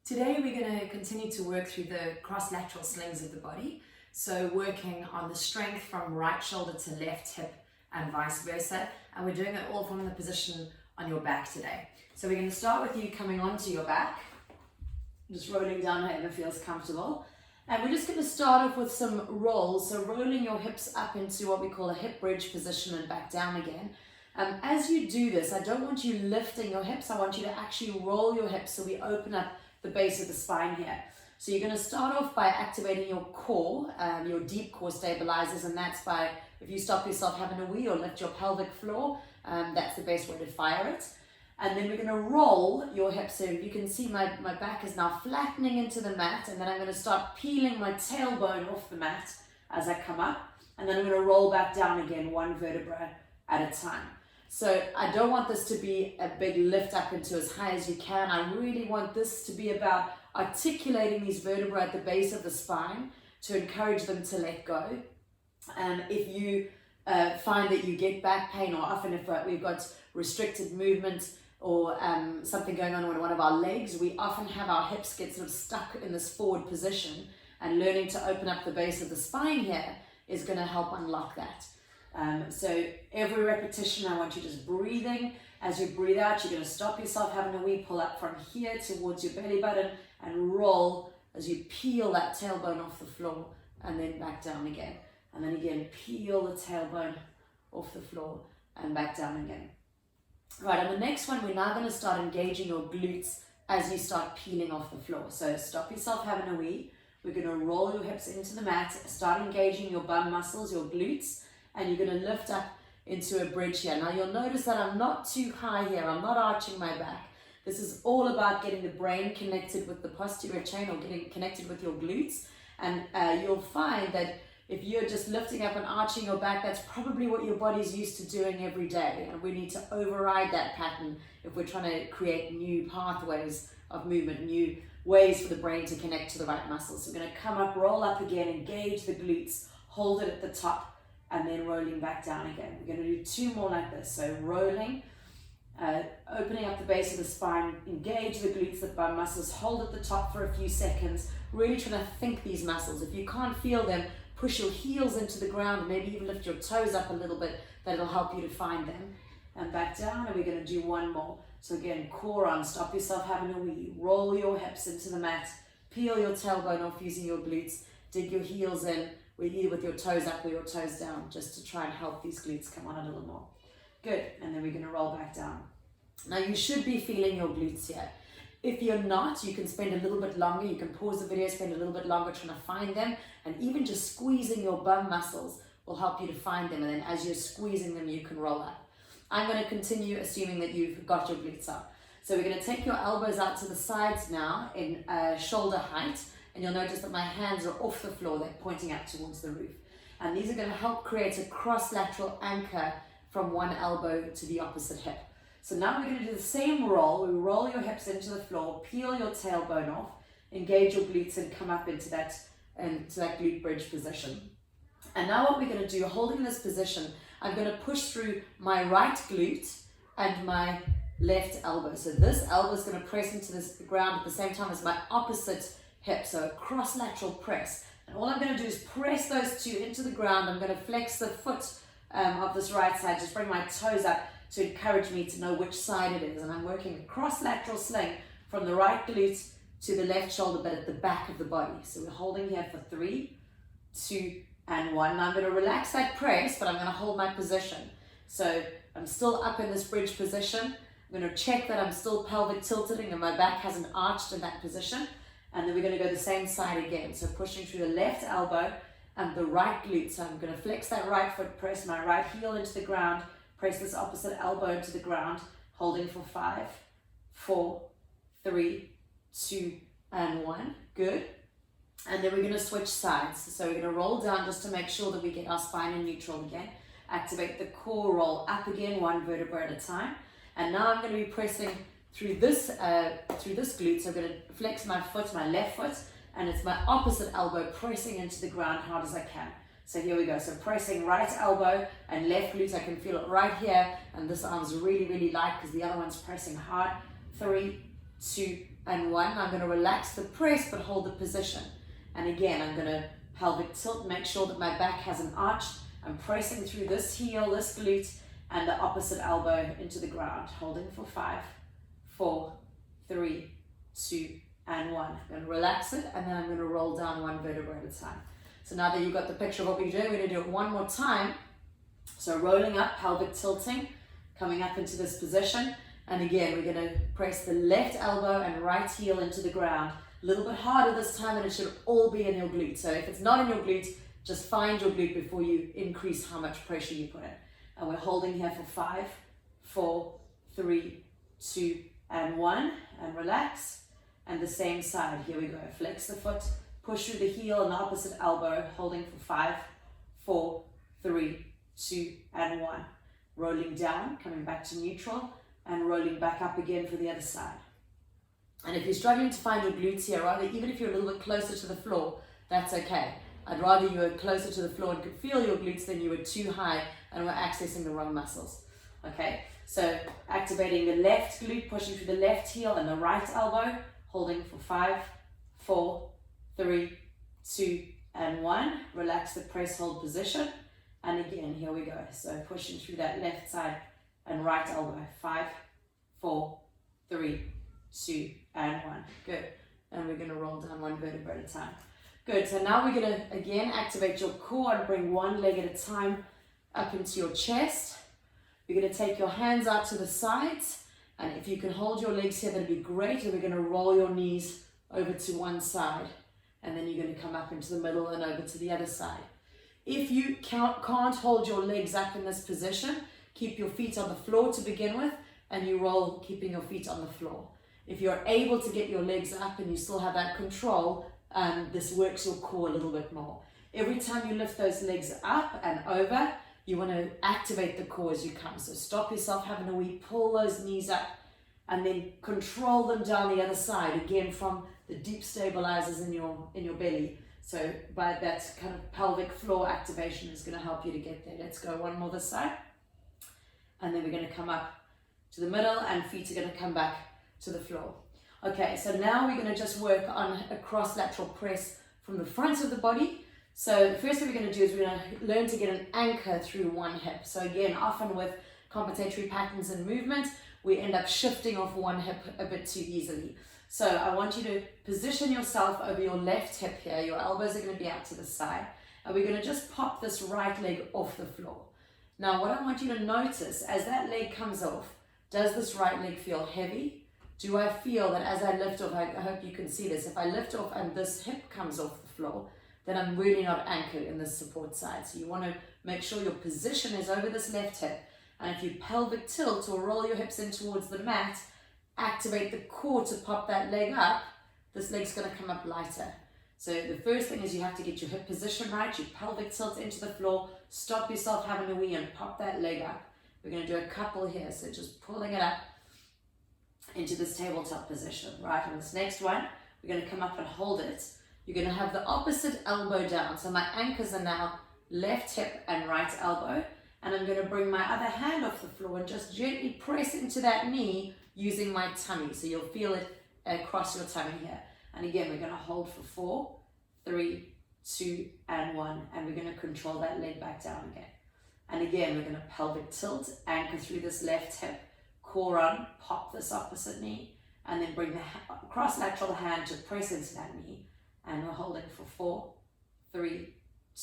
Today we're going to continue to work through the cross-lateral slings of the body. So working on the strength from right shoulder to left hip and vice versa. And we're doing it all from the position on your back today. So we're going to start with you coming onto your back, just rolling down however feels comfortable. And we're just going to start off with some rolls. So rolling your hips up into what we call a hip bridge position and back down again. As you do this, I don't want you lifting your hips. I want you to actually roll your hips so we open up the base of the spine here. So you're going to start off by activating your core, your deep core stabilizers, and that's by, if you stop yourself having a wee or lift your pelvic floor, that's the best way to fire it. And then we're going to roll your hips. So you can see my back is now flattening into the mat, and then I'm going to start peeling my tailbone off the mat as I come up, and then I'm going to roll back down again, one vertebra at a time. So I don't want this to be a big lift up into as high as you can. I really want this to be about articulating these vertebrae at the base of the spine to encourage them to let go. If you find that you get back pain, or often if we've got restricted movement or something going on with one of our legs, we often have our hips get sort of stuck in this forward position, and learning to open up the base of the spine here is going to help unlock that. So every repetition, I want you just breathing. As you breathe out, you're going to stop yourself having a wee, pull up from here towards your belly button and roll as you peel that tailbone off the floor and then back down again. And then again, peel the tailbone off the floor and back down again. Right, on the next one, we're now going to start engaging your glutes as you start peeling off the floor. So stop yourself having a wee. We're going to roll your hips into the mat, start engaging your bum muscles, your glutes, and you're going to lift up into a bridge here. Now you'll notice that I'm not too high here. I'm not arching my back. This is all about getting the brain connected with the posterior chain, or getting connected with your glutes. And you'll find that if you're just lifting up and arching your back, that's probably what your body's used to doing every day. And we need to override that pattern if we're trying to create new pathways of movement, new ways for the brain to connect to the right muscles. So we're going to come up, roll up again, engage the glutes, hold it at the top, and then rolling back down again. We're going to do two more like this. So rolling, opening up the base of the spine, engage the glutes, the bum muscles, hold at the top for a few seconds, really trying to think these muscles. If you can't feel them, push your heels into the ground, maybe even lift your toes up a little bit. That'll help you to find them. And back down, and we're going to do one more. So again, core on, stop yourself having a wee, roll your hips into the mat, peel your tailbone off using your glutes, dig your heels in, either with your toes up or your toes down, just to try and help these glutes come on a little more. Good, and then we're going to roll back down. Now you should be feeling your glutes here. If you're not, you can spend a little bit longer. You can pause the video, spend a little bit longer trying to find them, and even just squeezing your bum muscles will help you to find them, and then as you're squeezing them, you can roll up. I'm going to continue assuming that you've got your glutes up. So we're going to take your elbows out to the sides now in shoulder height, and you'll notice that my hands are off the floor, they're pointing up towards the roof. And these are going to help create a cross-lateral anchor from one elbow to the opposite hip. So now we're going to do the same roll. We roll your hips into the floor, peel your tailbone off, engage your glutes, and come up into that glute bridge position. And now what we're going to do, holding this position, I'm going to push through my right glute and my left elbow. So this elbow is going to press into the ground at the same time as my opposite hip, so a cross-lateral press. And all I'm going to do is press those two into the ground. I'm going to flex the foot of this right side, just bring my toes up to encourage me to know which side it is. And I'm working a cross-lateral sling from the right glute to the left shoulder, but at the back of the body. So we're holding here for 3, 2, and 1. Now I'm going to relax that press, but I'm going to hold my position. So I'm still up in this bridge position. I'm going to check that I'm still pelvic tilted and my back hasn't arched in that position. And then we're going to go the same side again. So pushing through the left elbow and the right glute. So I'm going to flex that right foot, press my right heel into the ground, press this opposite elbow into the ground, holding for 5, 4, 3, 2, and 1. Good. And then we're going to switch sides. So we're going to roll down just to make sure that we get our spine in neutral again. Activate the core, roll up again, one vertebra at a time. And now I'm going to be pressing through this glute. So I'm going to flex my foot, my left foot, and it's my opposite elbow pressing into the ground hard as I can. So here we go. So pressing right elbow and left glute. I can feel it right here, and this arm's really, really light because the other one's pressing hard. 3, 2, and 1. I'm going to relax the press but hold the position. And again, I'm going to pelvic tilt, make sure that my back hasn't arched. I'm pressing through this heel, this glute, and the opposite elbow into the ground. Holding for 5, 4, 3, 2, and 1. I'm going to relax it, and then I'm going to roll down 1 vertebra at a time. So now that you've got the picture of what we're doing, we're going to do it one more time. So rolling up, pelvic tilting, coming up into this position. And again, we're going to press the left elbow and right heel into the ground. A little bit harder this time, and it should all be in your glute. So if it's not in your glute, just find your glute before you increase how much pressure you put in. And we're holding here for 5, 4, 3, 2, and 1. And relax. And the same side. Here we go. Flex the foot, push through the heel and the opposite elbow, holding for 5, 4, 3, 2, and 1. Rolling down, coming back to neutral, and rolling back up again for the other side. And if you're struggling to find your glutes here, rather, even if you're a little bit closer to the floor, that's okay. I'd rather you were closer to the floor and could feel your glutes than you were too high and were accessing the wrong muscles. Okay, so activating the left glute, pushing through the left heel and the right elbow, holding for 5, 4, 3, 2, and 1. Relax the press hold position. And again, here we go. So pushing through that left side and right elbow. 5, 4, 3, 2, and 1. Good. And we're going to roll down 1 vertebra at a time. Good. So now we're going to, again, activate your core and bring one leg at a time up into your chest. You're going to take your hands out to the sides. And if you can hold your legs here, that'd be great. And we're going to roll your knees over to one side. And then you're going to come up into the middle and over to the other side. If you can't hold your legs up in this position, keep your feet on the floor to begin with, and you roll keeping your feet on the floor. If you're able to get your legs up and you still have that control, this works your core a little bit more. Every time you lift those legs up and over, you want to activate the core as you come. So stop yourself having a wee, pull those knees up, and then control them down the other side, again from the deep stabilizers in your belly. So by that kind of pelvic floor activation is going to help you to get there. Let's go one more this side. And then we're going to come up to the middle and feet are going to come back to the floor. Okay, so now we're going to just work on a cross lateral press from the front of the body. So the first thing we're going to do is we're going to learn to get an anchor through one hip. So again, often with compensatory patterns and movement, we end up shifting off one hip a bit too easily. So I want you to position yourself over your left hip here. Your elbows are going to be out to the side. And we're going to just pop this right leg off the floor. Now what I want you to notice, as that leg comes off, does this right leg feel heavy? Do I feel that as I lift off, I hope you can see this, if I lift off and this hip comes off the floor, then I'm really not anchored in this support side. So you want to make sure your position is over this left hip. And if you pelvic tilt or roll your hips in towards the mat, activate the core to pop that leg up, this leg's going to come up lighter. So the first thing is you have to get your hip position right, you pelvic tilt into the floor, stop yourself having a wee and pop that leg up. We're going to do a couple here, so just pulling it up into this tabletop position. Right, on this next one, we're going to come up and hold it. You're going to have the opposite elbow down. So my anchors are now left hip and right elbow. And I'm going to bring my other hand off the floor and just gently press into that knee using my tummy. So you'll feel it across your tummy here. And again, we're going to hold for 4, 3, 2, and 1. And we're going to control that leg back down again. And again, we're going to pelvic tilt, anchor through this left hip, core on, pop this opposite knee, and then bring the cross lateral hand to press into that knee. And we're holding for 4, 3,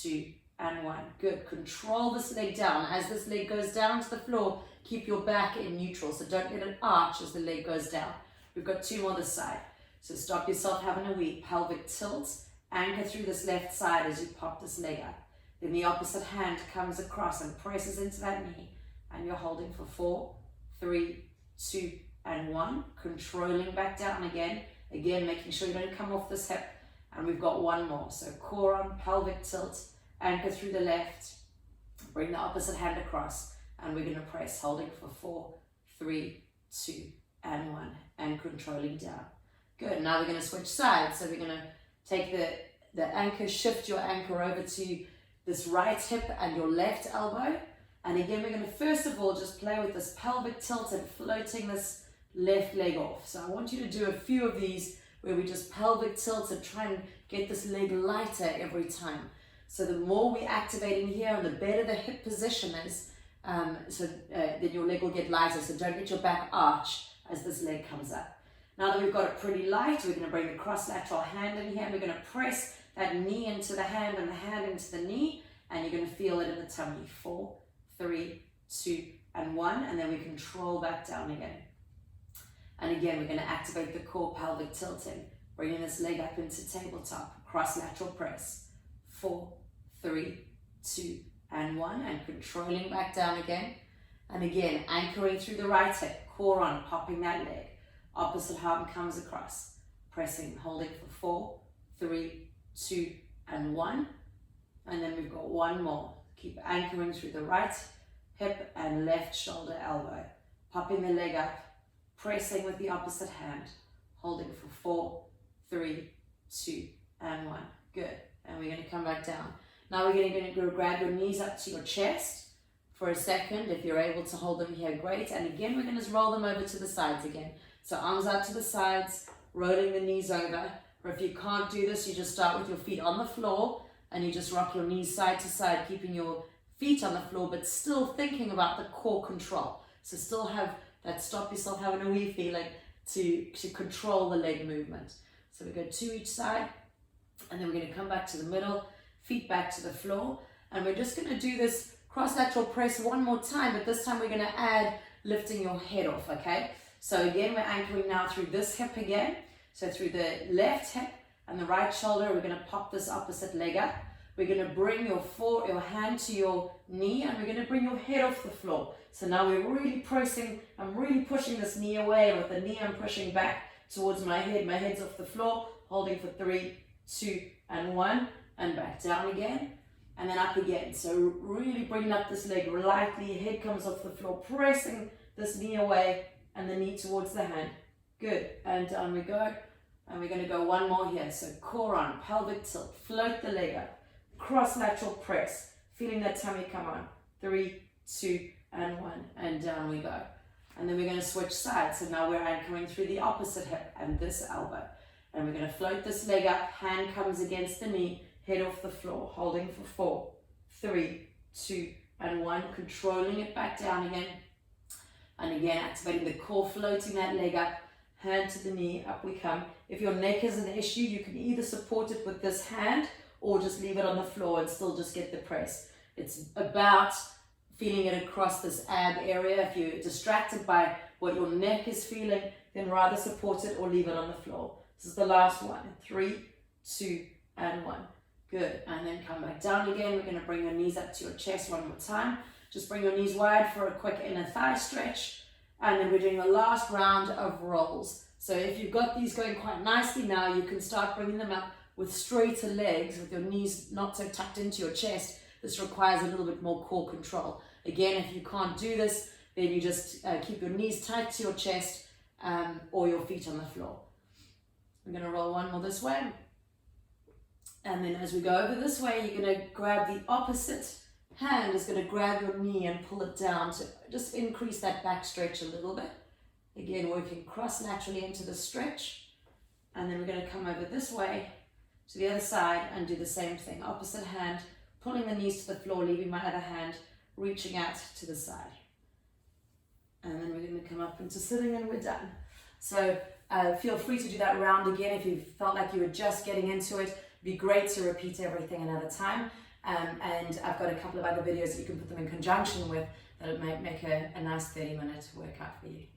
2, and 1. Good. Control this leg down. As this leg goes down to the floor, keep your back in neutral. So don't let it arch as the leg goes down. We've got 2 more this side. So stop yourself having a wee. Pelvic tilt. Anchor through this left side as you pop this leg up. Then the opposite hand comes across and presses into that knee. And you're holding for 4, 3, 2, and 1. Controlling back down again. Again, making sure you don't come off this hip. And we've got 1 more. So core on, pelvic tilt. Anchor through the left, bring the opposite hand across, and we're going to press, holding for 4, 3, 2, and 1, and controlling down. Good. Now we're going to switch sides. So we're going to take the anchor, shift your anchor over to this right hip and your left elbow. And again, we're going to first of all just play with this pelvic tilt and floating this left leg off. So I want you to do a few of these where we just pelvic tilt and try and get this leg lighter every time. So the more we activate in here and the better the hip position is, then your leg will get lighter. So don't let your back arch as this leg comes up. Now that we've got it pretty light, we're going to bring the cross lateral hand in here and we're going to press that knee into the hand and the hand into the knee, and you're going to feel it in the tummy. 4, 3, 2, and 1, and then we control back down again. And again, we're going to activate the core pelvic tilting, bringing this leg up into tabletop, cross lateral press. 4, 3, 2, and 1, and controlling back down again. And again, anchoring through the right hip, core on, popping that leg. Opposite arm comes across, pressing, holding for 4, 3, 2, and 1. And then we've got one more. Keep anchoring through the right hip and left shoulder elbow. Popping the leg up, pressing with the opposite hand, holding for 4, 3, 2, and 1. Good. And we're going to come back down. Now we're going to go grab your knees up to your chest for a second. If you're able to hold them here, great. And again, we're going to roll them over to the sides again. So arms out to the sides, rolling the knees over. Or if you can't do this, you just start with your feet on the floor and you just rock your knees side to side, keeping your feet on the floor, but still thinking about the core control. So still have that stop yourself having a wee feeling to control the leg movement. So we go 2 each side, and then we're going to come back to the middle, feet back to the floor, and we're just going to do this cross lateral press one more time, but this time we're going to add lifting your head off, okay? So again, we're anchoring now through this hip again. So through the left hip and the right shoulder, we're going to pop this opposite leg up. We're going to bring your hand to your knee, and we're going to bring your head off the floor. So now we're really pressing, I'm really pushing this knee away, and with the knee I'm pushing back towards my head. My head's off the floor, holding for 3, 2, and 1, and back down again, and then up again. So really bringing up this leg lightly, head comes off the floor, pressing this knee away, and the knee towards the hand. Good, and down we go. And we're going to go one more here. So core on, pelvic tilt, float the leg up, cross lateral press, feeling that tummy come on. 3, 2, and 1, and down we go. And then we're going to switch sides. So now we're anchoring through the opposite hip and this elbow. And we're going to float this leg up, hand comes against the knee, head off the floor, holding for 4, 3, 2, and 1, controlling it back down again. And again, activating the core, floating that leg up, hand to the knee, up we come. If your neck is an issue, you can either support it with this hand or just leave it on the floor and still just get the press. It's about feeling it across this ab area. If you're distracted by what your neck is feeling, then rather support it or leave it on the floor. This is the last one. 3, 2, and 1. Good. And then come back down again. We're going to bring your knees up to your chest one more time. Just bring your knees wide for a quick inner thigh stretch. And then we're doing the last round of rolls. So if you've got these going quite nicely now, you can start bringing them up with straighter legs, with your knees not so tucked into your chest. This requires a little bit more core control. Again, if you can't do this, then you just keep your knees tight to your chest or your feet on the floor. I'm going to roll one more this way. And then as we go over this way, you're going to grab the opposite hand is going to grab your knee and pull it down to just increase that back stretch a little bit. Again, working cross laterally into the stretch. And then we're going to come over this way to the other side and do the same thing. Opposite hand, pulling the knees to the floor, leaving my other hand reaching out to the side. And then we're going to come up into sitting and we're done. So feel free to do that round again if you felt like you were just getting into it. It'd be great to repeat everything another time. And I've got a couple of other videos that you can put them in conjunction with that might make a nice 30-minute workout for you.